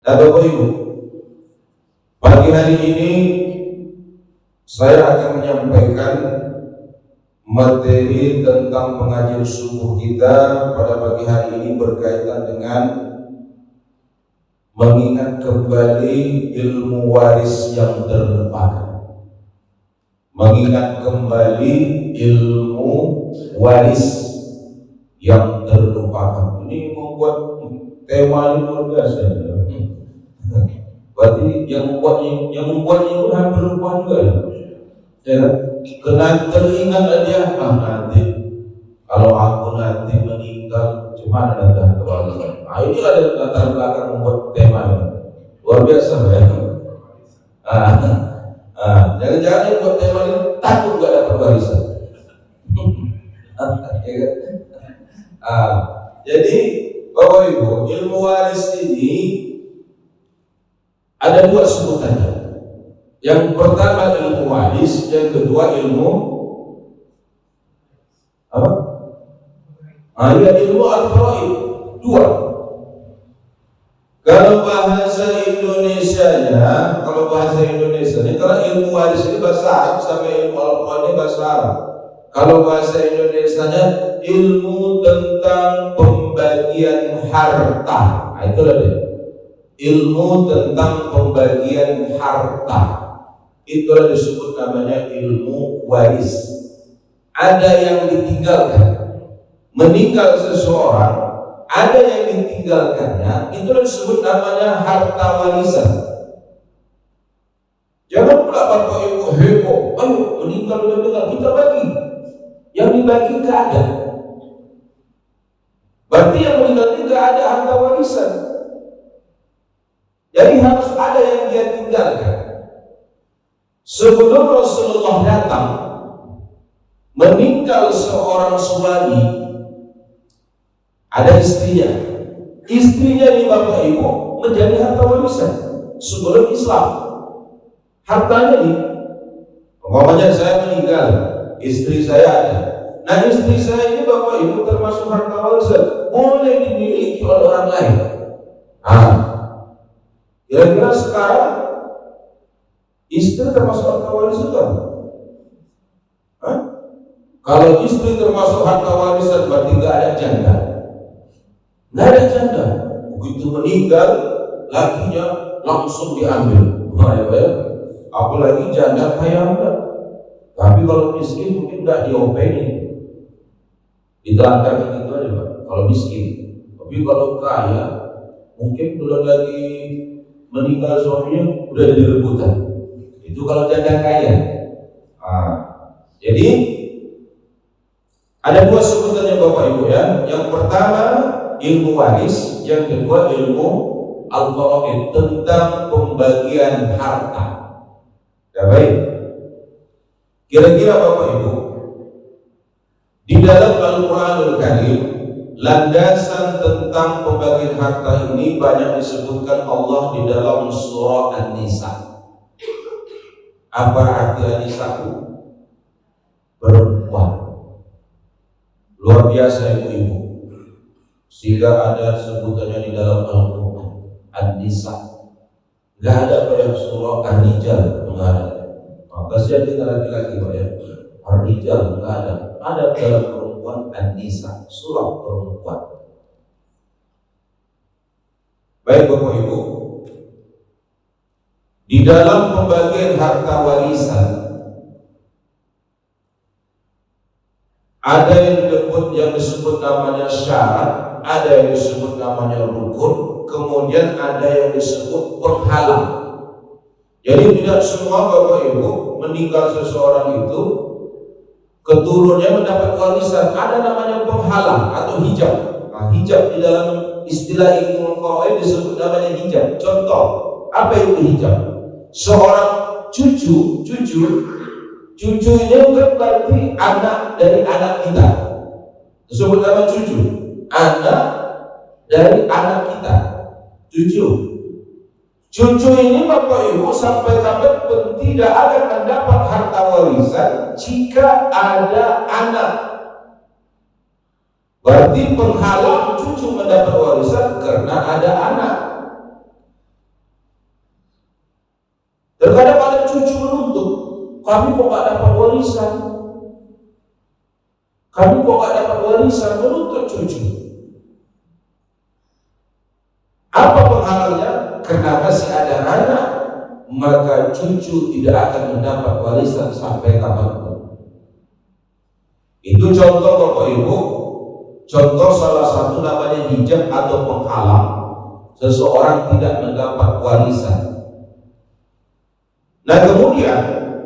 Nah Bapak Ibu, pagi hari ini saya akan menyampaikan materi tentang pengajian subuh kita pada pagi hari ini berkaitan dengan mengingat kembali ilmu waris yang terlupakan. Mengingat kembali ilmu waris yang terlupakan. Ini membuat tema ini luar biasa. Berarti yang membuatnya itu hampir lupa juga ya. Kena teringat aja, nanti kalau aku nanti meninggal cuma ada kewajiban. Nah ini ada latar belakang membuat tema ini luar biasa ya. Jangan-jangan buat tema ini takut gak dapat warisan. Jadi Bapak Ibu, ilmu waris ini ada dua sebutannya. Yang pertama ilmu waris, yang kedua ilmu apa? Ilmu al-faraid. Dua. Kalau bahasa Indonesianya, kalau ilmu waris ini bahasa Arab sama ilmu al-faraid ini bahasa Arab. Kalau bahasa Indonesianya ilmu tentang pembagian harta. Nah, itulah dia. Ilmu tentang pembagian harta. Itulah disebut namanya ilmu waris. Ada yang ditinggalkan, meninggal seseorang, ada yang ditinggalkannya, itulah disebut namanya harta warisan. Jangan pula Bapak Ibu heboh, ayo meninggal kita bagi. Yang dibagi gak ada. Berarti yang meninggal itu gak ada harta warisan. Jadi harus ada yang dia tinggalkan. Sebelum Rasulullah datang, meninggal seorang suami, ada istrinya. Istrinya ini Bapak Ibu menjadi harta warisan sebelum Islam. Hartanya ini, umpamanya saya meninggal, istri saya ada. Nah istri saya ini Bapak Ibu termasuk harta warisan, boleh dimiliki oleh orang lain. Kira-kira sekarang istri termasuk harta warisan kan? Kalau istri termasuk harta warisan berarti nggak ada janda. Nggak ada janda. Begitu meninggal, lakinya langsung diambil. Apalagi janda kaya enggak. Tapi kalau miskin mungkin nggak diopeni. Ditelantar gitu aja Pak. Kalau miskin. Tapi kalau kaya mungkin belum lagi meninggal suaminya udah jadi rebutan. Itu kalau janda kaya. Jadi ada dua sebutannya Bapak Ibu ya. Yang pertama ilmu waris, yang kedua ilmu al-faraid tentang pembagian harta. Ya baik. Kira-kira Bapak Ibu, di dalam Al-Qur'anul Karim landasan tentang pembagian harta ini banyak disebutkan Allah di dalam surah An-Nisa. Apa arti An-Nisa? Perempuan. Luar biasa ibu-ibu. Sehingga ada sebutannya di dalam Al-Quran An-Nisa. Gak ada pada surah Ar-Rijal, enggak ada. Kasihan kita laki-laki Pak ya. Ar-Rijal enggak ada. Ada dalam perempuan An-Nisa, surah perempuan. Baik Bapak Ibu, di dalam pembagian harta warisan ada yang disebut namanya syarat, ada yang disebut namanya rukun, kemudian ada yang disebut penghalang. Jadi tidak semua Bapak Ibu meninggal seseorang itu keturunannya mendapat warisan. Ada namanya penghalang atau hijab. Nah, hijab di dalam istilah ilmu faraid disebut namanya hijab. Contoh, apa itu hijab? Seorang cucu ini bukan berarti anak dari anak kita. Disebut nama cucu, anak dari anak kita. Cucu ini Bapak Ibu sampai pun tidak akan mendapat harta warisan jika ada anak. Berarti penghalang cucu mendapat warisan karena ada anak. kami kok nggak dapat warisan, menuntut cucu. Apa penghalangnya? Karena masih ada anak, maka cucu tidak akan mendapat warisan sampai kapanpun. Itu contoh Bapak Ibu, contoh salah satu namanya hijab atau penghalang seseorang tidak mendapat warisan. Nah kemudian,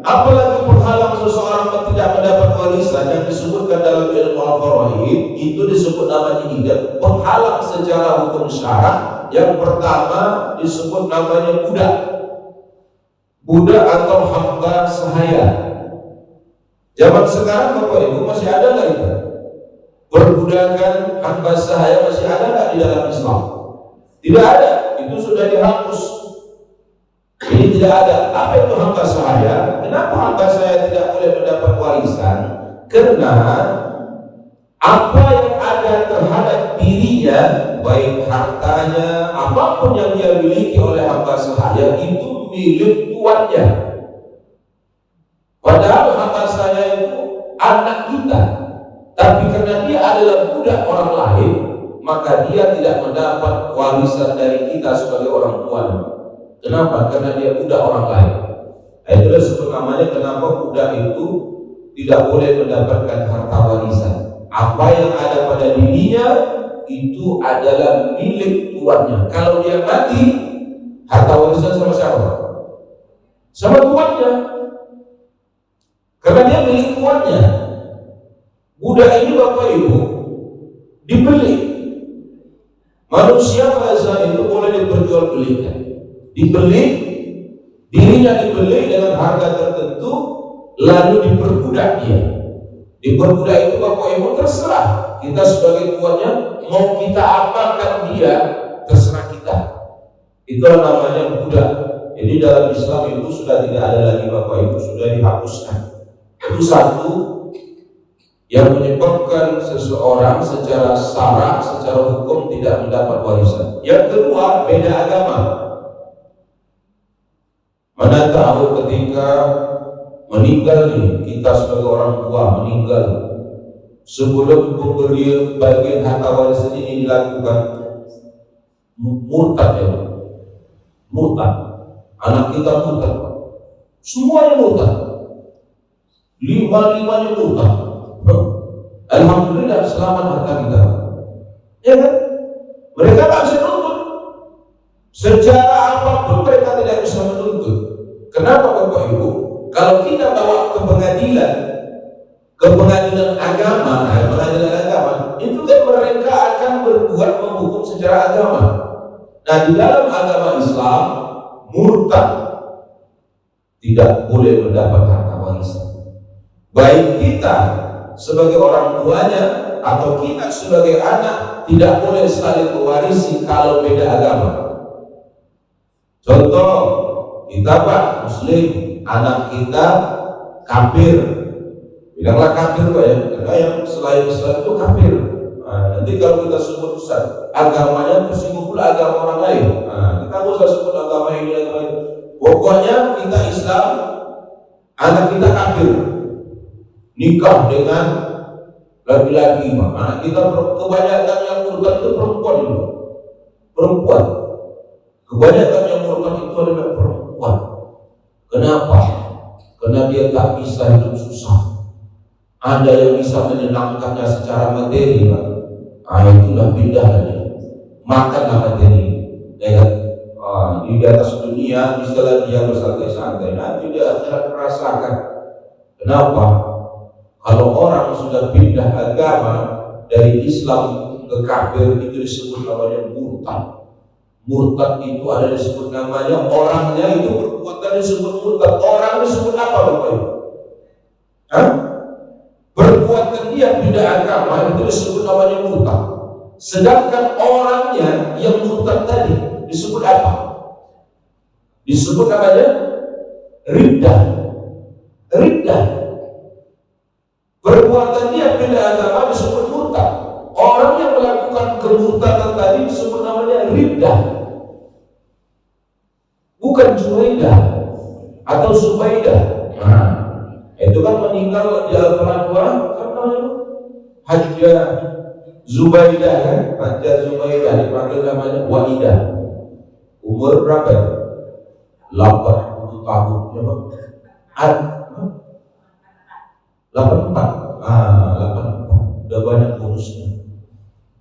apalagi penghalang seseorang tidak mendapat warisan yang disebutkan dalam ilmu al-faraid, itu disebut namanya hijab, penghalang secara hukum syara. Yang pertama disebut namanya budak atau hamba sahaya. Zaman sekarang Bapak Ibu masih ada nggak itu? Perbudakan hamba sahaya masih ada nggak di dalam Islam? Tidak ada, itu sudah dihapus. Ini tidak ada. Apa itu hamba sahaya? Kenapa hamba sahaya tidak boleh mendapat warisan? Karena apa yang ada terhadap dirinya, baik hartanya, apapun yang dia miliki oleh hamba sahaya itu milik tuannya. Padahal hamba sahaya itu anak kita, tapi karena dia adalah budak orang lain, maka dia tidak mendapat warisan dari kita sebagai orang tuanya. Kenapa? Karena dia budak orang lain. Itulah sebut namanya kenapa budak itu tidak boleh mendapatkan harta warisan. Apa yang ada pada dirinya itu adalah milik tuannya. Kalau dia mati, harta warisan sama siapa? Sama tuannya. Karena dia milik tuannya. Budak ini Bapak Ibu dibeli. Manusia pada itu boleh diperjualbelikan. Dirinya dibeli dengan harga tertentu, lalu diperbudak dia. Diperbudak itu Bapak Ibu terserah. Kita sebagai tuannya mau kita apakan dia, terserah kita. Itulah namanya budak. Jadi dalam Islam itu sudah tidak ada lagi Bapak Ibu, sudah dihapuskan. Itu satu yang menyebabkan seseorang secara syara, secara hukum tidak mendapat warisan. Yang kedua, beda agama. Mana tahu ketika meninggal nih, kita sebagai orang tua meninggal, sebelum pemberian bagian harta warisan ini dilakukan, murtad ya, anak kita murtad, semuanya murtad, lima-limanya murtad. Alhamdulillah selamat harta kita, ya kan? Mereka tak bisa menuntut, secara apapun mereka tidak bisa menuntut. Kenapa Bapak Ibu? Kalau kita bawa ke pengadilan agama, itu kan mereka akan berbuat menghukum secara agama. Nah di dalam agama Islam, murtad tidak boleh mendapat harta warisan. Baik kita sebagai orang tuanya atau kita sebagai anak tidak boleh saling mewarisi kalau beda agama. Contoh, kita Pak Muslim, anak kita kafir, bilanglah kafir Pak ya, karena yang selain Islam itu kafir. Nah, nanti kalau kita sebut Ustaz, agamanya tersinggung pula agama orang lain. Nah, kita nggak usah sebut agama ini, agama itu. Pokoknya kita Islam, anak kita kafir, nikah dengan laki-laki, anak kita kebanyakan yang murtad itu perempuan. Kebanyakan yang murtad itu adalah perempuan. Kenapa? Karena dia tak bisa hidup susah. Ada yang bisa menyenangkannya secara materi, Pak. Itulah pindah dia. Makanlah materi. Di atas dunia misalnya dia bersantai-santai, nanti dia akan merasakan. Kenapa? Kalau orang sudah pindah agama dari Islam ke kafir, itu disebut namanya murtad. Murtad itu ada disebut namanya, orangnya itu perbuatan disebut murtad. Orang disebut apa Bapak Ibu? Perbuatan dia pindah agama itu disebut namanya murtad. Sedangkan orangnya yang murtad tadi disebut apa? Disebut namanya riddah. Perbuatan dia pindah agama disebut murtad. Orang yang melakukan kemurtadan tadi disebut namanya riddah. Bukan Juwaidah atau Subaidah. Itu kan meninggal di Al-Quran kan namanya Hajjah Zubaidah kan, Hajjah Zubaidah dipanggil namanya Waidah. Umur berapa? 80 tahun ya Pak? 84. 84. Udah banyak bonusnya.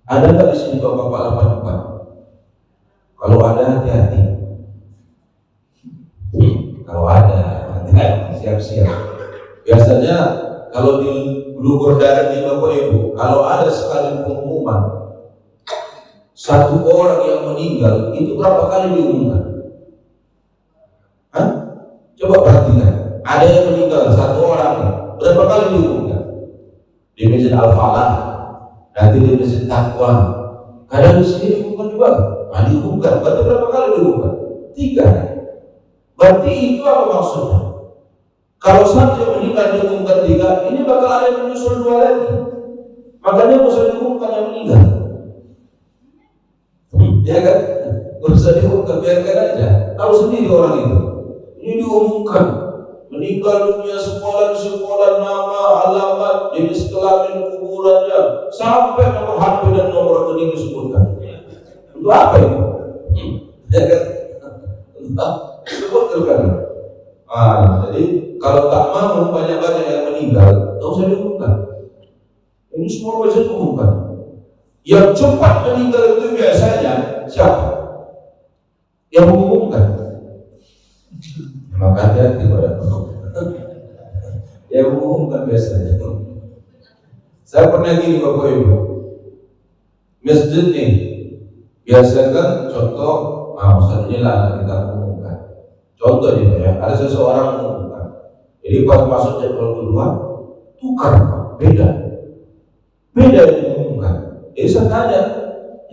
Ada nggak di sini bapak-bapak 84? Kalau ada hati-hati. Kalau ada hati-hati, siap-siap. Biasanya kalau di blukur darah di Bapak Ibu, kalau ada sekali pengumuman satu orang yang meninggal, itu berapa kali diumumkan? Hah? Coba perhatikan. Ada yang meninggal satu orang, berapa kali diumumkan? Di Masjid Al-Falah, nanti di Masjid Taqwa. Kadang di sini diumumkan juga. Nah, diumumkan. Berarti berapa kali diumumkan? 3. Berarti itu apa maksudnya? Kalau satu yang meninggal diumumkan 3, ini bakal ada yang menyusul 2 lagi. Makanya nggak usah diumumkan yang meninggal. Ya kan? Nggak usah diumumkan, biarkan aja. Tahu sendiri orang itu. Ini diumumkan meninggal dunia, sekolah, nama, alamat, jenis kelamin, kuburannya, sampai nomor HP dan nomor rekening disebutkan. Untuk apa itu? Ya kan? Sebutkan kan? Jadi kalau tak mau banyak-banyak yang meninggal, tak usah diumumkan. Ini semua bisa diumumkan. Yang cepat meninggal itu biasanya siapa? Yang mengumumkan. Maka hati-hati pada yang mengumumkan biasanya. Saya pernah gini Bapak Ibu, masjid nih biasa kan contoh, Ustaz inilah kita mengumumkan. Contoh ini ya, ada seseorang mengumumkan. Jadi pas masuk jadwal kedua, tukar beda yang mengumumkan. Jadi saya tanya,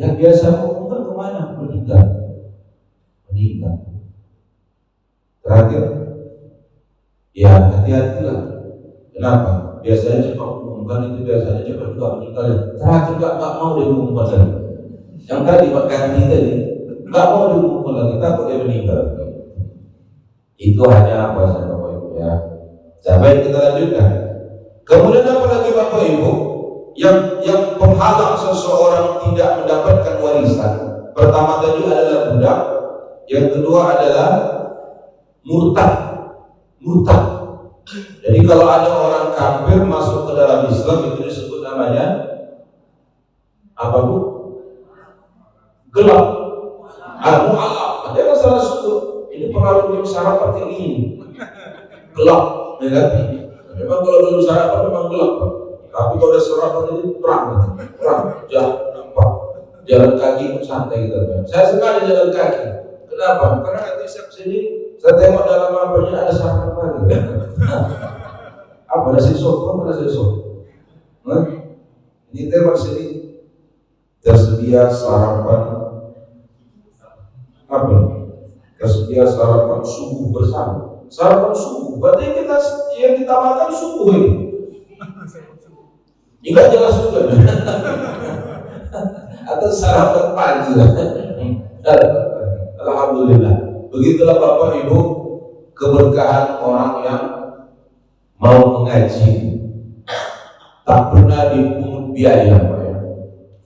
yang biasa mengumumkan kemana? Meninggal. Terakhir, ya hati-hatilah. Kenapa? Biasanya cepat mengumumkan itu biasanya cepat juga meninggal. Terakhir nggak mau dia mengumumkan lagi. Yang tadi Pak Kandi tadi nggak mau diumumkan lagi, takut dia meninggal. Itu hanya apa saja Bapak Ibu ya. Sampai kita lanjutkan. Kemudian apa lagi Bapak Ibu yang penghalang seseorang tidak mendapatkan warisan? Pertama tadi adalah budak, yang kedua adalah murtad. Jadi kalau ada orang kafir masuk ke dalam Islam, itu disebut namanya apa Bu? Gelap. Al-mu'allaq. Ada masalah suku. Ini pengaruh yang syarat seperti ini. Gelap, negatif. Memang kalau dulu sarapan memang gelap, Pak. Tapi kalau ada sarapan ini terang, jalan kaki santai gitu. Saya sekali jalan kaki. Kenapa? Karena nanti sini saya tengok dalam apanya ada sarapan lagi. Apa ada sisok? Ini tengok sini tersedia sarapan apa? Tersedia sarapan subuh bersama. Sarapan subuh, berarti yang kita makan subuh ini. Enggak jelas juga. Atau sarapan pagi. Alhamdulillah. Begitulah Bapak Ibu keberkahan orang yang mau mengaji. Tak pernah dipungut biaya, Pak ya.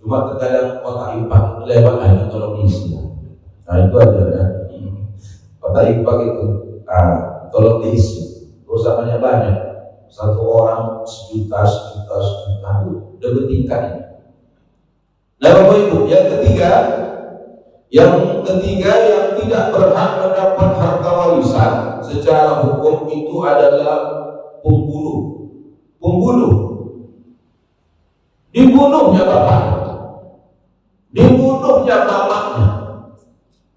Cuma terkadang kotak infak lewat hanya tolong diisi. Nah itu aja ya. Kotak infak itu tolong diisi. Usahanya banyak. Satu orang sejuta udah bertingkat. Nah Bapak Ibu, yang ketiga yang tidak berhak mendapat harta warisan secara hukum itu adalah pembunuh. Dibunuhnya bapak, dibunuhnya mamanya.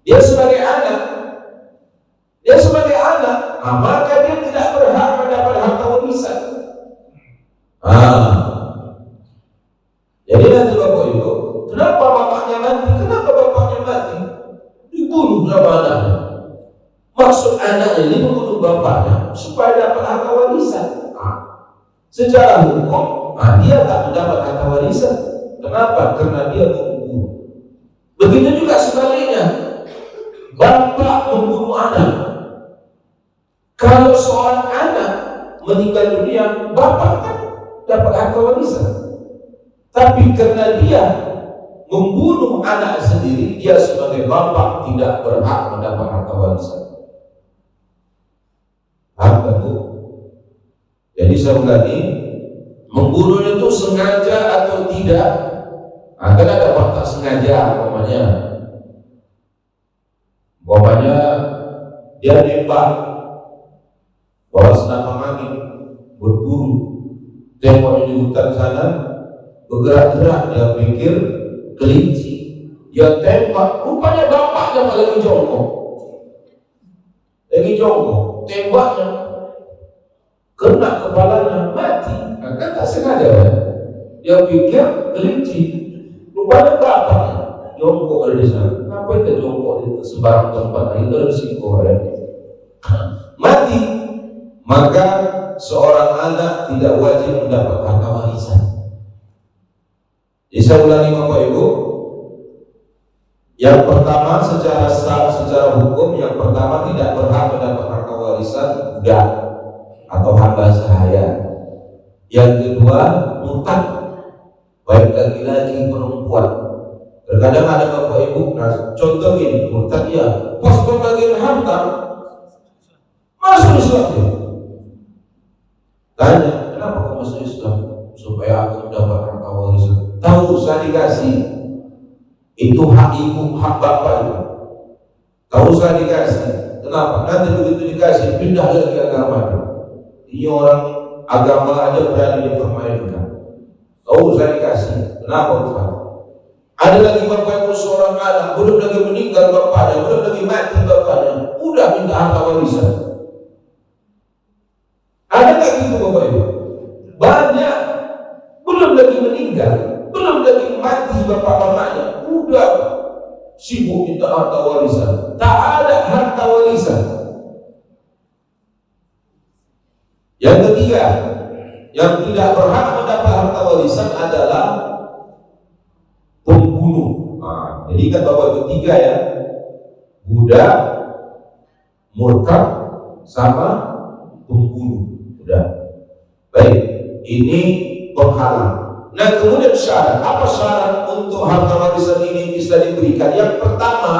Dia sebagai anak, maka dia tidak berhak mendapat harta warisan. Jadi nanti Bapak Ibu, kenapa bapaknya mati? Dibunuh sama anaknya. Maksud anak ini membunuh bapaknya supaya dapat harta warisan. Secara hukum, dia tak mendapat harta warisan. Kenapa? Karena dia membunuh. Begitu juga sebaliknya, bapak membunuh anak. Kalau seorang anak meninggal dunia, bapak kan dapat harta warisan. Tapi karena dia membunuh anak sendiri, dia sebagai bapak tidak berhak mendapat harta warisan. Paham kan Bu? Jadi saya ulangi, membunuh itu sengaja atau tidak? Akan ada fakta sengaja, umpamanya dia nembak bawa senapang angin, berburu, tembok di hutan sana, bergerak-gerak, dia pikir kelinci, dia tembak, rupanya bapaknya lagi jongkok, tembaknya kena kepalanya, mati. Kan tak sengaja kan? Dia pikir kelinci, rupanya bapaknya jongkok ada di sana. Kenapa kita jongkok di sembarang tempat? Itu risiko kan? Mati. Maka seorang anak tidak wajib mendapat harta warisan. Jadi saya ulangi Bapak Ibu, yang pertama secara hukum, yang pertama tidak berhak mendapat harta warisan budak atau hamba sahaya. Yang kedua murtad, baik laki-laki perempuan. Terkadang ada Bapak Ibu, nah contoh ini murtad ya, pas pembagian harta masuk Islam ya. Tanya, kenapa kau masuk Islam? Supaya aku mendapat harta warisan. Tahu usah dikasih. Itu hak ibu, hak bapak itu. Tahu usah dikasih. Kenapa? Nanti begitu dikasih, pindah lagi agamanya. Ini orang agama aja berani dipermainkan. Tahu usah dikasih. Kenapa Ustaz? Ada lagi bapak ibu seorang anak, belum lagi meninggal bapaknya, belum lagi mati bapaknya, udah minta harta warisan. Ada lagi itu bapak ibu, banyak, belum lagi meninggal, belum lagi mati bapak mamanya, udah sibuk minta harta warisan. Tak ada harta warisan. Yang ketiga, yang tidak berhak mendapat harta warisan adalah pembunuh. Nah, jadi kan bapak ibu tiga ya, budak, murtad, sama pembunuh. Sudah. Baik, ini penghalang. Nah, kemudian syarat. Apa syarat untuk harta warisan ini bisa diberikan? Yang pertama,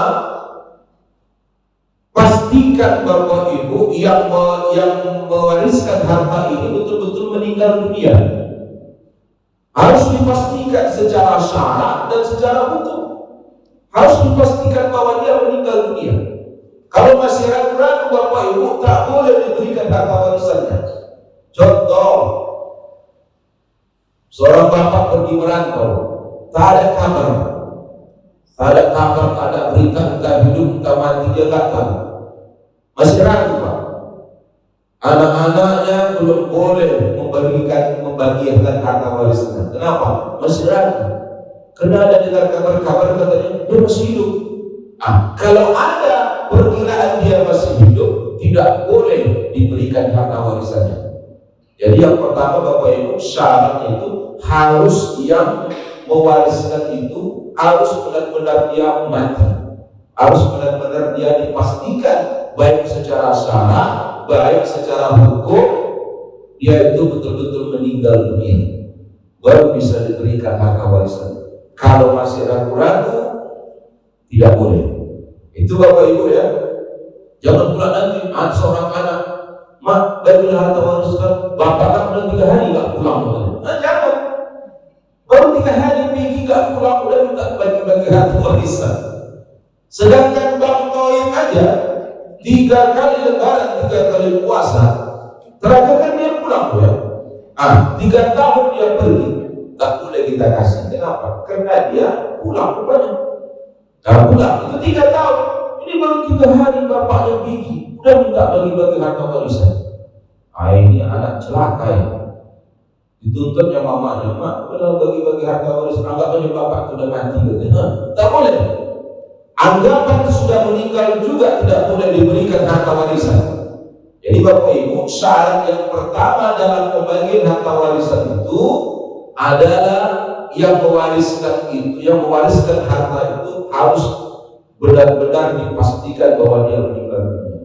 pastikan Bapak Ibu yang mewariskan harta ini betul-betul meninggal dunia. Harus dipastikan secara syarat dan secara hukum. Harus dipastikan bahwa dia meninggal dunia. Kalau masih ragu-ragu Bapak Ibu, tak boleh diberikan harta warisannya. Contoh, seorang bapak pergi merantau, tak ada kabar, tak ada berita, entah hidup, entah mati, dia datang. Masih ragu Pak. Anak-anaknya belum boleh membagikan harta warisannya. Kenapa? Masih ragu. Karena ada dengar kabar-kabar katanya dia masih hidup. Kalau ada perkiraan dia masih hidup, tidak boleh diberikan harta warisannya. Jadi yang pertama Bapak Ibu, syaratnya itu harus yang mewariskan itu harus benar-benar dia mati, harus benar-benar dia dipastikan baik secara syarat, baik secara hukum dia itu betul-betul meninggal dunia, baru bisa diberikan harta warisan. Kalau masih ragu-ragu, tidak boleh. Itu Bapak Ibu ya. Jangan pula nanti seorang anak, mak bagilah harta warisan, bapak kan udah 3 hari gak pulang. Jangan. Baru 3 hari pergi gak pulang udah minta bagi-bagi harta warisan. Sedangkan Bang Toib aja 3 kali lebaran, 3 kali puasa, terakhir kan dia pulang ya. 3 tahun dia pergi, tak boleh kita kasih. Kenapa? Karena dia pulang rupanya. Pulang itu 3 tahun. Ini baru 3 hari bapaknya pergi, udah minta bagi-bagi harta warisan. Ini anak celaka ya. Dituntutnya mamanya, mak udah bagi-bagi harta warisan, anggap aja bapak sudah mati katanya. Tak boleh. Anggapan sudah meninggal juga tidak boleh diberikan harta warisan. Jadi Bapak Ibu, syarat yang pertama dalam pembagian harta warisan itu adalah yang mewariskan harta itu harus benar-benar dipastikan bahwa dia meninggal dunia.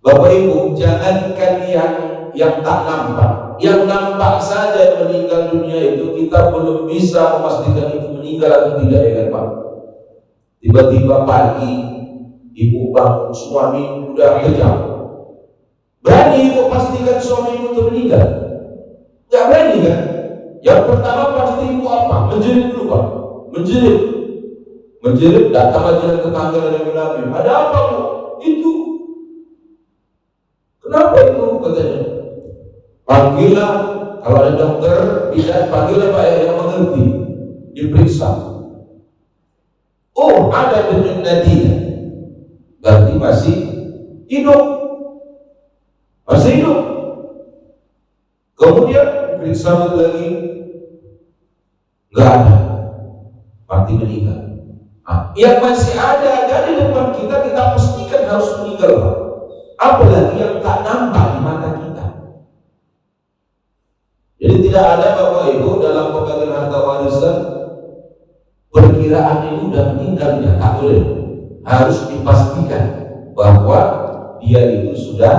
Bapak Ibu, jangankan yang tak nampak. Yang nampak saja yang meninggal dunia itu kita belum bisa memastikan itu meninggal atau tidak, ya kan Pak? Tiba-tiba pagi ibu bangun, suami udah kejam. Berani ibu pastikan suami ibu itu meninggal? Gak berani kan? Yang pertama pasti ibu apa? Menjerit dulu Pak. Menjerit, datang lagi ke tetangga dan bilang, ada apa Bu? Itu. Kenapa itu? Katanya. Panggillah, kalau ada dokter, bisa panggillah Pak yang mengerti. Diperiksa. Oh, ada denyut nadi. Berarti masih hidup. Masih hidup. Kemudian periksa lagi, nggak ada, mati meninggal. Nah, yang masih ada di depan kita, kita pastikan harus meninggal Pak. Apalagi yang tak nampak di mata kita. Jadi tidak ada Bapak Ibu dalam pembagian harta warisan perkiraan ini udah meninggal, ya tak boleh. Harus dipastikan bahwa dia itu sudah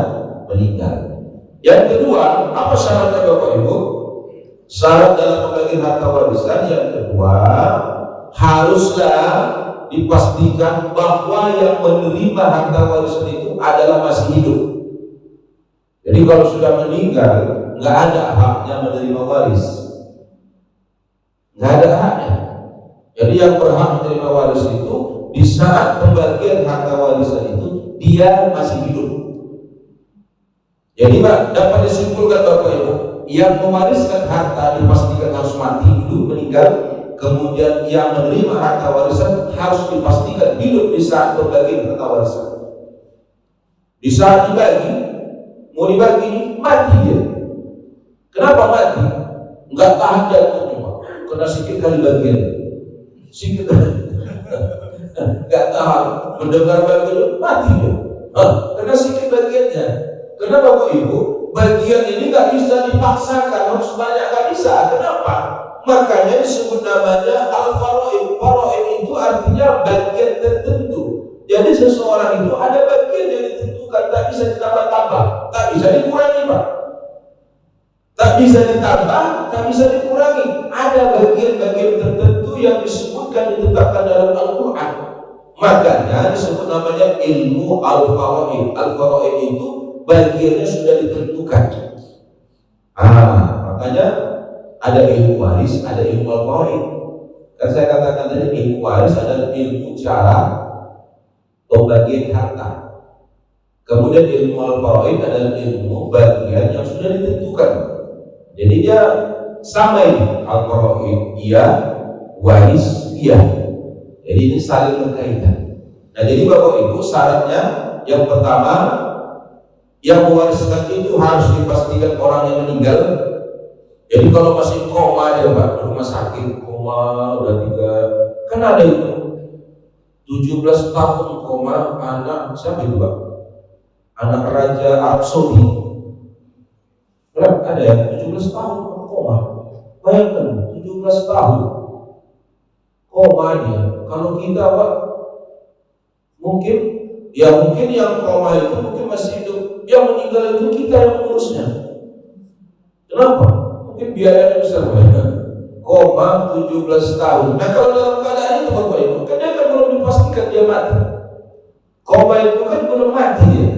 meninggal. Yang kedua, apa syaratnya Bapak Ibu? Syarat dalam pembagian harta warisan yang kedua, haruslah dipastikan bahwa yang menerima harta warisan itu adalah masih hidup. Jadi kalau sudah meninggal, nggak ada haknya menerima waris, nggak ada haknya. Jadi yang berhak menerima waris itu di saat pembagian harta warisan itu dia masih hidup. Jadi Pak, dapat disimpulkan Bapak Ibu, yang mewariskan harta dipastikan harus mati dulu, meninggal. Kemudian yang menerima harta warisan harus dipastikan hidup di saat pembagian harta warisan. Di saat dibagi, mau dibagi, mati dia. Kenapa mati? Enggak tahan jantungnya Pak, kena sikit kali bagian. Sikit enggak tahan mendengar bagian, mati dia. Kena sikit bagiannya. Kenapa Bapak Ibu? Bagian ini nggak bisa dipaksakan, harus banyak, nggak bisa. Kenapa? Makanya disebut namanya al-faraid. Faraid itu artinya bagian tertentu. Jadi seseorang itu ada bagian yang ditentukan, tak bisa ditambah-tambah, tak bisa dikurangi Pak. Tak bisa ditambah, tak bisa dikurangi. Ada bagian-bagian tertentu yang disebutkan, ditetapkan dalam Al-Quran. Makanya disebut namanya ilmu al-faraid. Al-faraid itu bagiannya sudah ditentukan. Makanya ada ilmu waris, ada ilmu al-faraid. Kan saya katakan tadi, ilmu waris adalah ilmu cara pembagian harta. Kemudian ilmu al-faraid adalah ilmu bagian yang sudah ditentukan. Jadi dia sama ini, al-faraid iya, waris iya. Jadi ini saling berkaitan. Nah, jadi Bapak Ibu, syaratnya yang pertama, yang mewariskan itu harus dipastikan orang yang meninggal. Jadi kalau masih koma dia Pak, rumah sakit koma udah 3, kan ada itu 17 tahun koma anak siapa itu Pak? Anak Raja Arab Saudi. Ada ya 17 tahun koma. Bayangkan 17 tahun koma dia. Kalau kita Pak mungkin yang koma itu mungkin masih hidup. Yang meninggal itu kita yang mengurusnya. Kenapa? Mungkin biayanya besar banget. Koma 17 tahun. Nah kalau dalam keadaan itu Bapak Ibu, kan dia kan belum dipastikan dia mati. Koma itu kan belum mati dia.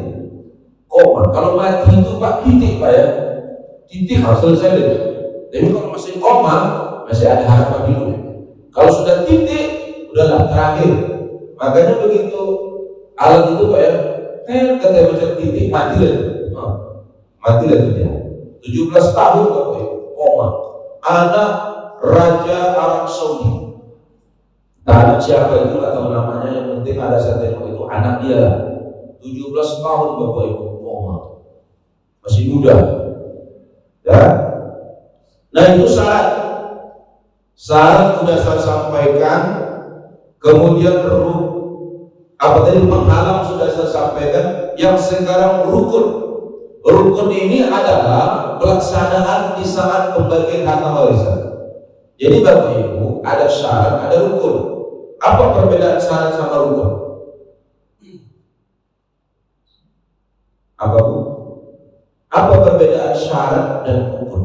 Koma. Kalau mati itu Pak titik Pak ya. Titik harus selesai deh. Tapi kalau masih koma masih ada harapan hidup. Kalau sudah titik, udahlah terakhir. Makanya begitu alat itu Pak ya, kata macam titik mati lah dia. 17 tahun Bapak Ibu, koma. Anak Raja Arab Saudi. Anak siapa itu nggak tahu namanya, yang penting ada satu itu anak dia lah. 17 tahun Bapak Ibu, koma. Masih muda. Ya. Nah itu syarat sudah saya sampaikan. Kemudian penghalang sudah saya sampaikan. Yang sekarang rukun ini adalah pelaksanaan di saat pembagian harta warisan. Jadi Bapak Ibu, ada syarat, ada rukun. Apa perbedaan syarat sama rukun? Apa Bu? Apa perbedaan syarat dan rukun.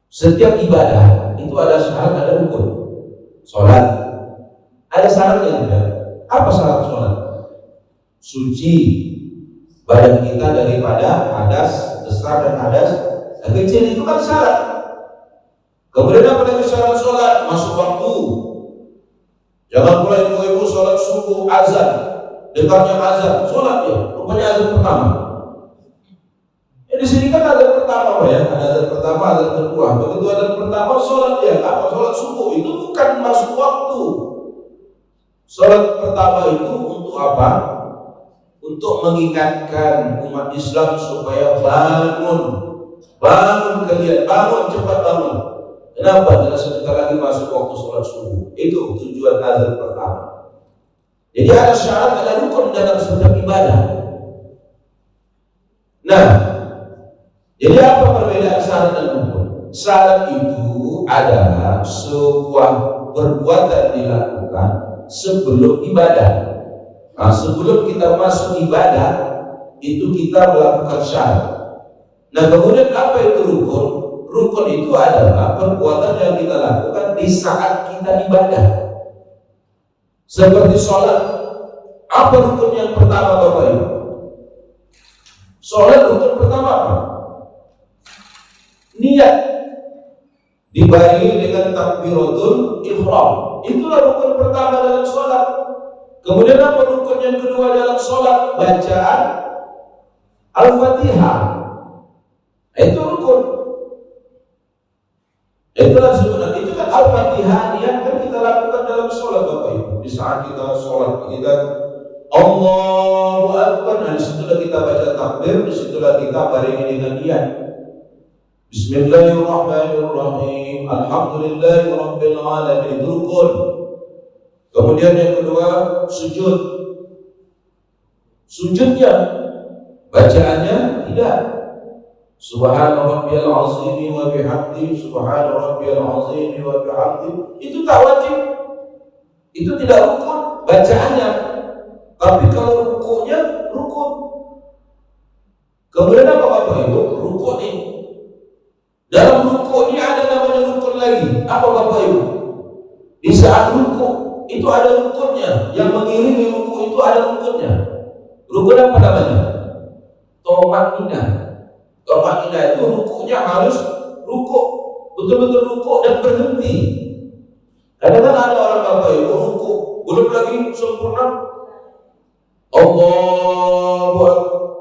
Setiap ibadah itu ada syarat, ada rukun. Sholat ada syaratnya juga. Apa syarat sholat? Suci badan kita daripada hadas besar dan hadas kecil, itu kan syarat. Kemudian apa lagi syarat sholat? Masuk waktu. Jangan pula ibu-ibu sholat subuh azan, dekatnya azan, sholat ya, rupanya azan pertama. Di sini kan azan pertama ya, ada azan pertama, azan kedua. Begitu azan pertama sholat ya, apa sholat subuh itu bukan masuk waktu. Sholat pertama itu untuk apa? Untuk mengingatkan umat Islam supaya bangun kalian, bangun, cepat bangun. Kenapa? Karena sebentar lagi masuk waktu sholat subuh. Itu tujuan azan pertama. Jadi ada syarat, ada rukun dalam setiap ibadah. Nah, jadi apa perbedaan syarat dan rukun? Syarat itu adalah sebuah perbuatan dilakukan sebelum ibadah. Nah, sebelum kita masuk ibadah itu kita melakukan syarat. Nah, kemudian apa itu rukun? Rukun itu adalah perbuatan yang kita lakukan di saat kita ibadah. Seperti sholat. Apa rukun yang pertama Bapak Ibu? Sholat rukun pertama apa? Niat. Dibarengi dengan takbiratul ihram. Itulah rukun pertama dalam sholat. Kemudian apa rukun yang kedua dalam sholat? Bacaan Al-Fatihah. Itu rukun. Itulah sebenarnya, itu kan Al-Fatihah yang kan kita lakukan dalam sholat Bapak Ibu. Di saat kita sholat kita Allahu Akbar, nah disitulah kita baca takbir, disitulah kita barengi dengan niat. Bismillahirrahmanirrahim, Alhamdulillahirabbil alamin, itu rukun. Kemudian yang kedua sujud. Sujudnya bacaannya tidak Subhana rabbiyal azim wa bihamdi, Subhana rabbiyal azim wa bihamdi. Itu tak wajib. Itu tidak rukun bacaannya. Tapi kalau rukunnya rukun. Kemudian apa Bapak Ibu? Rukun ini. Dalam rukun ini ada namanya rukun lagi. Apa Bapak Ibu? Di saat rukun itu ada rukunnya. Yang mengiringi rukun itu ada rukunnya. Rukun apa namanya? Tumanninah. Tumanninah itu rukunya harus rukuk, betul-betul rukuk dan berhenti. Kadang-kadang ada orang Bapak Ibu rukuk belum lagi sempurna, Allahu Akbar,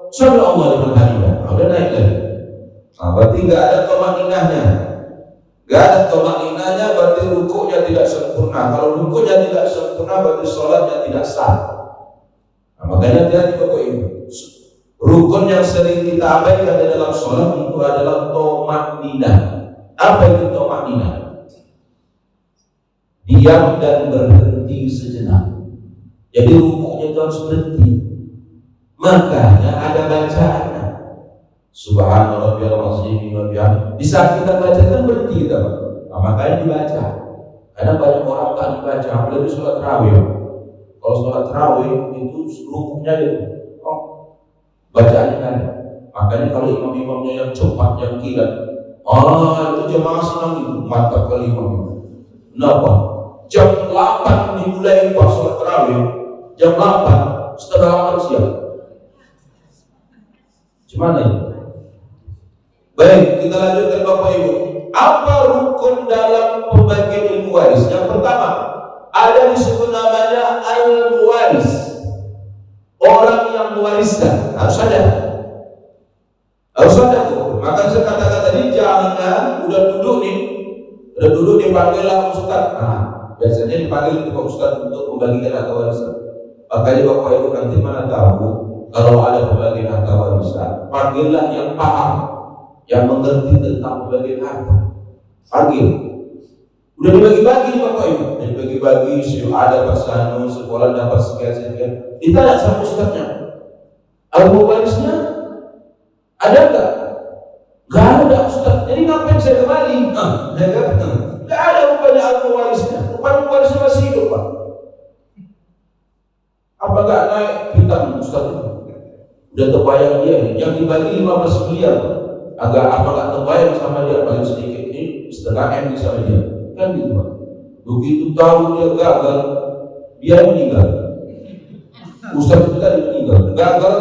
sampai Allah liman hamidah, udah naik lagi. Nah, berarti nggak ada tumanninahnya. Nggak ada tumanninahnya, berarti rukuknya tidak sempurna. Kalau rukuknya tidak sempurna, berarti sholatnya tidak sah. Nah, makanya hati-hati Bapak Ibu. Rukun yang sering kita abaikan di dalam sholat itu adalah tumanninah. Apa itu tumanninah? Diam dan berhenti sejenak. Jadi rukuknya itu harus berhenti. Makanya ada bacaannya. Subhana rabbiyal azim wa bihamdihi. Di saat kita baca kan berhenti kita, Pak. Nah, makanya dibaca. Karena banyak orang tak dibaca, apalagi sholat tarawih. Kalau sholat tarawih itu rukuknya itu bacaannya kan. Makanya kalau imam-imamnya yang cepat, yang kilat, itu jemaah senang itu, mantap kali imam. Kenapa? Jam 8 dimulai pas sholat tarawih, jam 8, setengah 8 siap. Gimana ini? Baik, kita lanjutkan Bapak Ibu. Apa rukun dalam pembagian ilmu waris? Yang pertama, ada disebut namanya al-waris. Orang yang mewariskan harus ada tuh. Maka saya katakan tadi, jangan udah duduk dipanggillah Ustaz. Nah, biasanya dipanggil Pak Ustaz untuk membagikan harta warisan. Makanya Bapak Ibu nanti mana tahu kalau ada pembagian harta warisan, panggillah yang paham, yang mengerti tentang pembagian harta. Panggil. Udah dibagi-bagi Bapak Ibu, dibagi-bagi, ada pasanu sekolah dapat sekian. Ditanya sama ustaznya, ahli warisnya ada enggak? Enggak ada Ustaz. Jadi ngapain saya kembali? Enggak ada rupanya ahli warisnya. Rupanya warisnya masih hidup, Pak. Apa enggak naik bintang Ustaz itu? Udah terbayang dia yang dibagi 15 miliar. agak apa nggak terbayang sama dia, paling sedikit ini setengah M sama dia, kan gitu Pak. Begitu tahu dia gagal, dia meninggal. Ustaz itu tadi meninggal, gagal,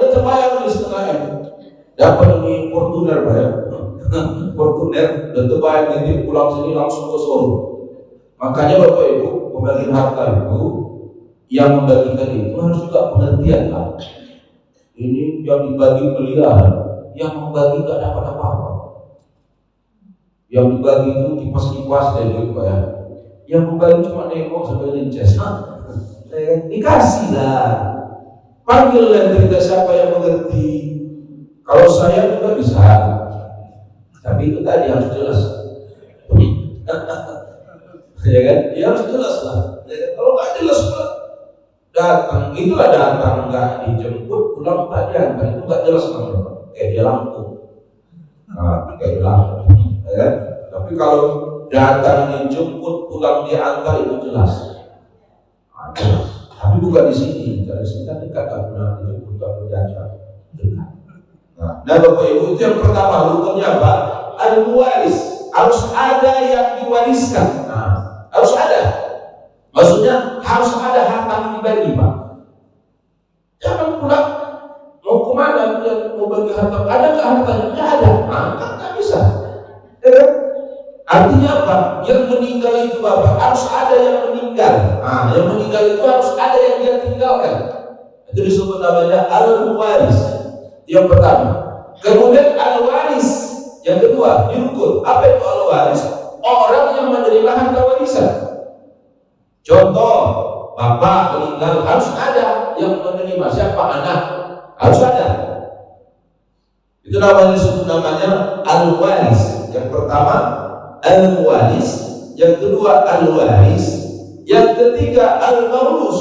dia terbayang di setengah M. Dapat ini Fortuner Pak ya, Fortuner, dan terbayang nanti pulang sini langsung ke Solo. Makanya Bapak Ibu, membagi harta itu, yang membagikan itu harus juga pengertian Pak. Ini yang dibagi miliar, yang membagi gak dapat apa-apa. Yang dibagi itu kipas-kipas dari duit Pak ya. Yang membagi cuma nengok sampai linces. Dikasih lah. Panggil dan cerita siapa yang mengerti. Kalau saya juga bisa, tapi itu tadi harus jelas. Ya kan? Ya harus jelas lah. Ya, kalau nggak jelas Pak, datang itulah datang nggak dijemput, pulang tak diantar, itu nggak jelas namanya Pak. Kayak dia lampu. Nah, kayak lampu. Ya. Tapi kalau datang dijemput, pulang diantar itu jelas. Nah, jelas. Tapi bukan di sini. Dari sini kan dekat, tak pernah dijemput atau diantar. Dekat. Nah, Bapak Ibu, itu yang pertama, rukunnya apa? Al-waris. Harus ada yang diwariskan. Nah, harus ada. Maksudnya harus ada harta yang dibagi Pak. Jangan pula mau kemana dia mau bagi harta? Ada nggak hartanya? Nggak ada. Nah, kan nggak bisa. Ya. Artinya apa? Yang meninggal itu Bapak harus ada yang meninggal. Nah, yang meninggal itu harus ada yang dia tinggalkan. Itu disebut namanya al-waris. Yang pertama. Kemudian al-waris. Yang kedua, dirukun. Apa itu al-waris? Orang yang menerima harta warisan. Contoh, bapak meninggal harus ada yang menerima. Siapa? Anak. Harus ada. Itu namanya disebut namanya al-waris. Yang pertama al-waris, yang kedua al-waris, yang ketiga al-maurus.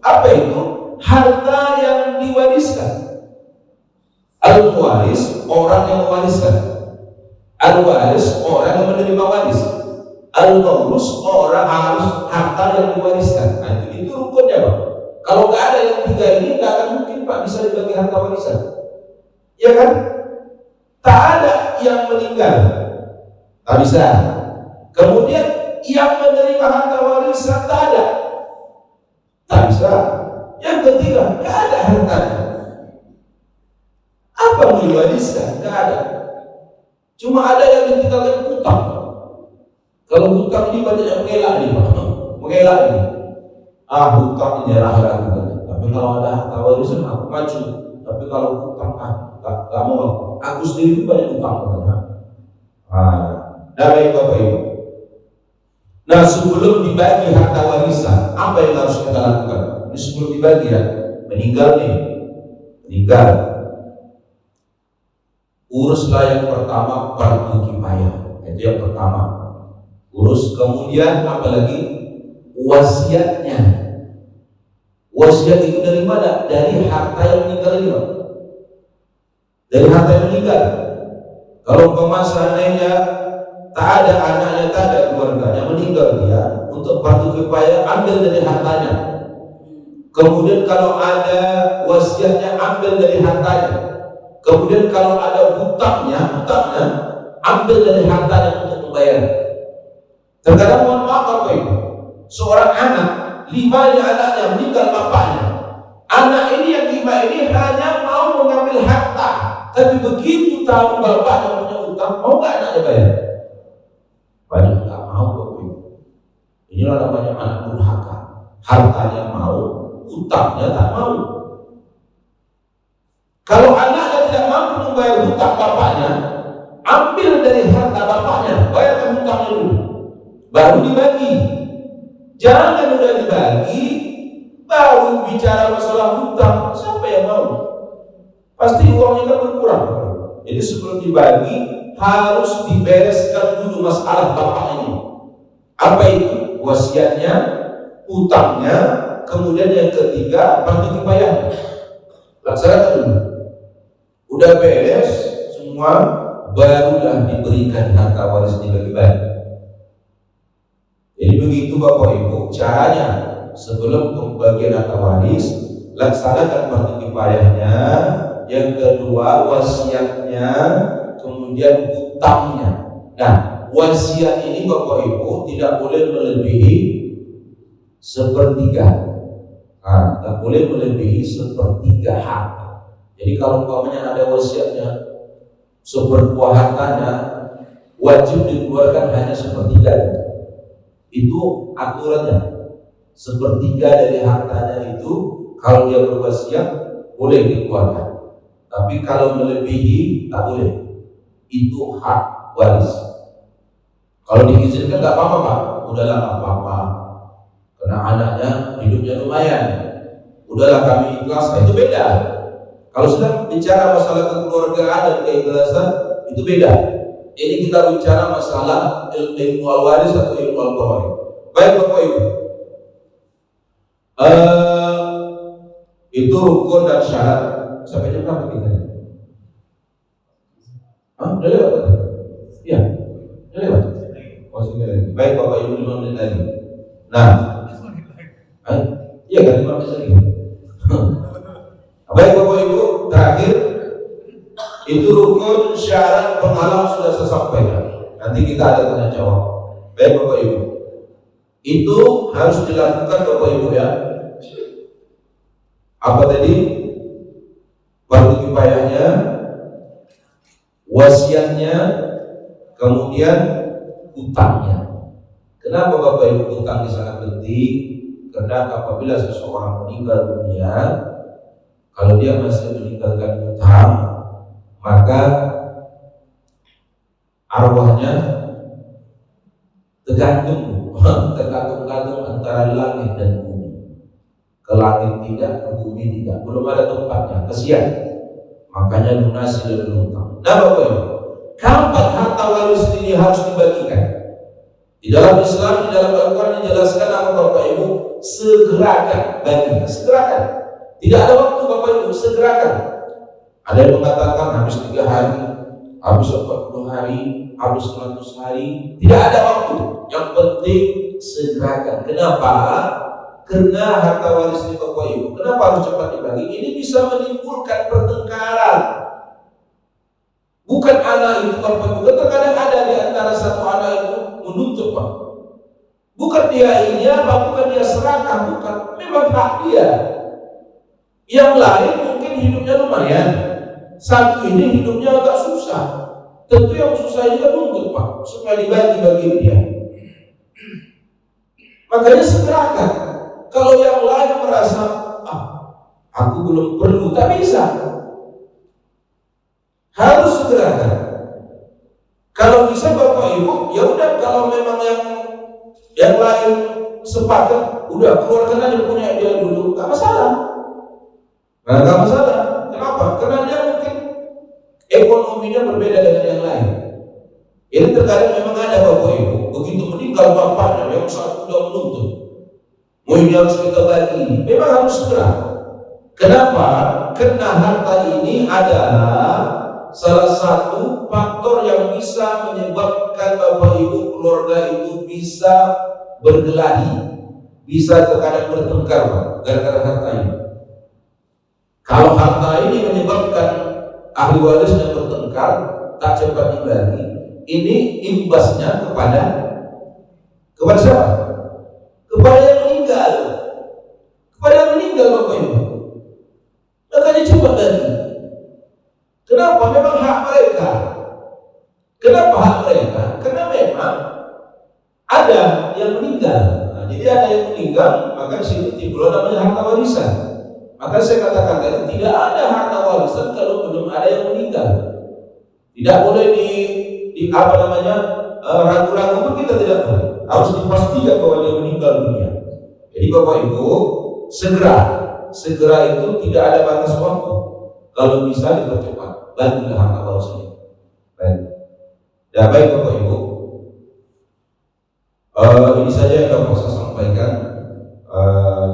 Apa itu? Harta yang diwariskan. Al-waris orang yang mewariskan. Al-waris orang yang menerima waris. Al-maurus orang harus harta yang diwariskan. Nah, itu rukunnya Pak. Kalau nggak ada yang tiga ini, nggak akan mungkin Pak bisa dibagi harta warisan. Ya kan? Tak ada yang meninggal, tak bisa. Kemudian yang menerima harta warisan tak ada, tak bisa. Yang ketiga, nggak ada hartanya. Apa yang diwariskan? Nggak ada. Cuma ada yang ditinggalkan hutang. Kalau hutang ini banyak yang mengelak nih Pak, mengelak ini. Hutang nyerah lagi. Tapi kalau ada harta warisan aku maju. Tapi kalau hutang gak mau. Aku sendiri banyak hutang. Baik Bapak Ibu. Nah, sebelum dibagi harta warisan, apa yang harus kita lakukan? Ini sebelum dibagi ya, meninggal nih, meninggal. Uruslah yang pertama fardu kifayah. Itu yang pertama. Urus, kemudian apalagi wasiatnya. Wasiat itu dari mana? Dari harta yang meninggal ini, Pak. Dari harta yang meninggal. Kalau seandainya tak ada anaknya, tak ada keluarganya, meninggal dia, untuk fardu kifayah ambil dari hartanya. Kemudian kalau ada wasiatnya ambil dari hartanya. Kemudian kalau ada hutangnya ambil dari hartanya untuk membayar. Terkadang mohon maaf Bapak Ibu, seorang anak, 5 anaknya meninggal bapaknya. Anak ini yang 5 ini hanya mau mengambil harta, tapi begitu tahu bapaknya punya hutang, mau nggak anaknya bayar? Banyak nggak mau Bapak Ibu. Inilah namanya anak durhaka. Hartanya mau, hutangnya tak mau. Kalau anaknya tidak mampu membayar hutang bapaknya, ambil dari harta bapaknya, bayarkan hutangnya dulu, baru dibagi. Jangan udah dibagi baru bicara masalah hutang. Siapa yang mau? Pasti uangnya kan berkurang. Jadi sebelum dibagi harus dibereskan dulu masalah bapak ini. Apa itu? Wasiatnya, hutangnya, kemudian yang ketiga fardu kifayah. Laksanakan dulu. Udah beres semua, barulah diberikan harta waris dibagi-bagi. Jadi begitu Bapak Ibu caranya. Sebelum pembagian harta waris, laksanakan fardu kifayahnya, yang kedua wasiatnya, kemudian hutangnya. Nah, wasiat ini Bapak Ibu tidak boleh melebihi sepertiga. Tidak boleh melebihi sepertiga harta. Jadi kalau umpamanya ada wasiatnya seperbuah hartanya, wajib dikeluarkan hanya sepertiga. Itu aturannya. Sepertiga dari hartanya itu kalau dia berwasiat boleh dikeluarkan. Tapi kalau melebihi tak boleh. Itu hak waris. Kalau diizinkan nggak apa-apa Pak, udahlah nggak apa-apa. Karena anaknya hidupnya lumayan, udahlah kami ikhlas. Itu beda. Kalau sedang bicara masalah kekeluargaan dan keikhlasan, itu beda. Ini kita bicara masalah ilmu al-waris atau ilmu al-faraid. Baik Bapak Ibu, itu rukun dan syarat. Sampai jam berapa kita? Udah lewat? Iya, udah lewat. Baik Bapak Ibu, 5 menit lagi. Nah, iya kan 5 menit lagi. Baik Bapak Ibu, terakhir itu rukun, syarat, penghalang sudah saya sampaikan. Nanti kita ada tanya jawab. Baik Bapak Ibu, itu harus dilakukan Bapak Ibu ya. Apa tadi? Fardu kifayahnya, wasiatnya, kemudian hutangnya. Kenapa Bapak Ibu hutang ini sangat penting? Karena apabila seseorang meninggal dunia, kalau dia masih meninggalkan hutang, maka arwahnya tergantung antara langit dan bumi. Ke langit tidak, ke bumi tidak, belum ada tempatnya, kesian. Makanya lunasi dan hutang. Nah Bapak Ibu, kapan harta waris ini harus dibagikan? Di dalam Islam, di dalam Al-Quran dijelaskan apa Bapak Ibu? Segerakan bagi, segerakan. Tidak ada waktu Bapak Ibu, segerakan. Ada yang mengatakan habis 3 hari, habis 40 hari, habis 100 hari. Tidak ada waktu. Yang penting segerakan. Kenapa? Karena harta waris ini Bapak Ibu, kenapa harus cepat dibagi? Ini bisa menimbulkan pertengkaran. Bukan anak itu Bapak Ibu, terkadang ada di antara satu anak itu menuntut Pak. Bukan dia ini apa, bukan dia serakah, bukan. Memang hak dia. Yang lain mungkin hidupnya lumayan. Satu ini hidupnya agak susah. Tentu yang susah ini kan nuntut Pak, supaya dibagi-bagi dia. Makanya segerakan. Kalau yang lain merasa, aku belum perlu, tak bisa. Harus segerakan. Kalau bisa Bapak Ibu, ya udah kalau memang yang lain sepakat, udah keluarkan aja punya dia dulu, nggak masalah. Nggak masalah. Kenapa? Karena dia mungkin ekonominya berbeda dengan yang lain. Ini terkadang memang ada Bapak Ibu, begitu meninggal bapaknya, yang satu udah menuntut. Mau ini harus kita bagi, memang harus segera. Kenapa? Karena harta ini adalah salah satu faktor yang bisa menyebabkan Bapak Ibu keluarga itu bisa berkelahi, bisa terkadang bertengkar gara-gara harta ini. Kalau harta ini menyebabkan ahli warisnya bertengkar, tak cepat dibagi, ini imbasnya kepada siapa? Kepada yang meninggal. Kepada yang meninggal Bapak Ibu. Makanya cepat bagi. Kenapa? Memang hak mereka. Kenapa hak mereka? Karena memang ada yang meninggal. Nah, jadi ada yang meninggal, maka di situ timbul namanya harta warisan. Maka saya katakan tadi tidak ada harta warisan kalau belum ada yang meninggal. Tidak boleh ragu-ragu pun kita tidak boleh. Harus dipastikan bahwa dia meninggal dunia. Jadi Bapak Ibu, segera itu tidak ada batas waktu. Kalau bisa dipercepat, bagilah harta warisan. Baik. Ya baik Bapak Ibu. Ini saja yang dapat saya sampaikan.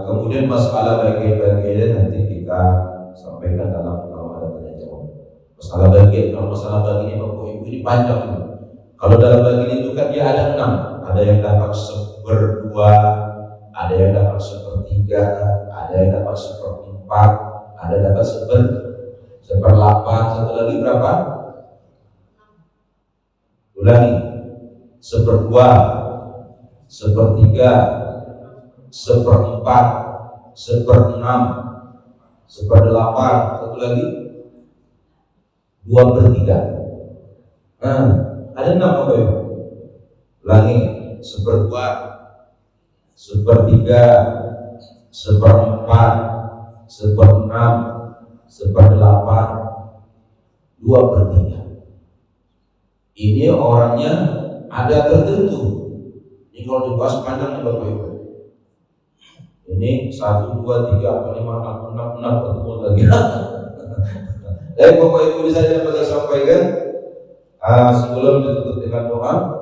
Kemudian masalah bagian-bagiannya nanti kita sampaikan kalau ada tanya jawab. Masalah bagian, kalau masalah bagian Bapak Ibu ini panjang. Kalau dalam bagian itu kan dia ada 6. Ada yang dapat 1/2, ada yang dapat 1/3, ada yang dapat 1/4, ada yang dapat 1/8, satu lagi berapa? Ulangi. 1/2, 1/3, 1/4, 1/6, 1/8, satu lagi 2/3. Nah, ada 6 Bapak Ibu. Ulangi. 1/2, 1/3, 1/4, 1/6, 1/8, 2/3. Ini orangnya ada tertentu. Ini kalau dibahas panjang nih Bapak Ibu. Ini 1, 2, 3, 4, 5, 6 ketemu lagi. Bapak Ibu bisa saya sampaikan sebelum ditutup dengan doa.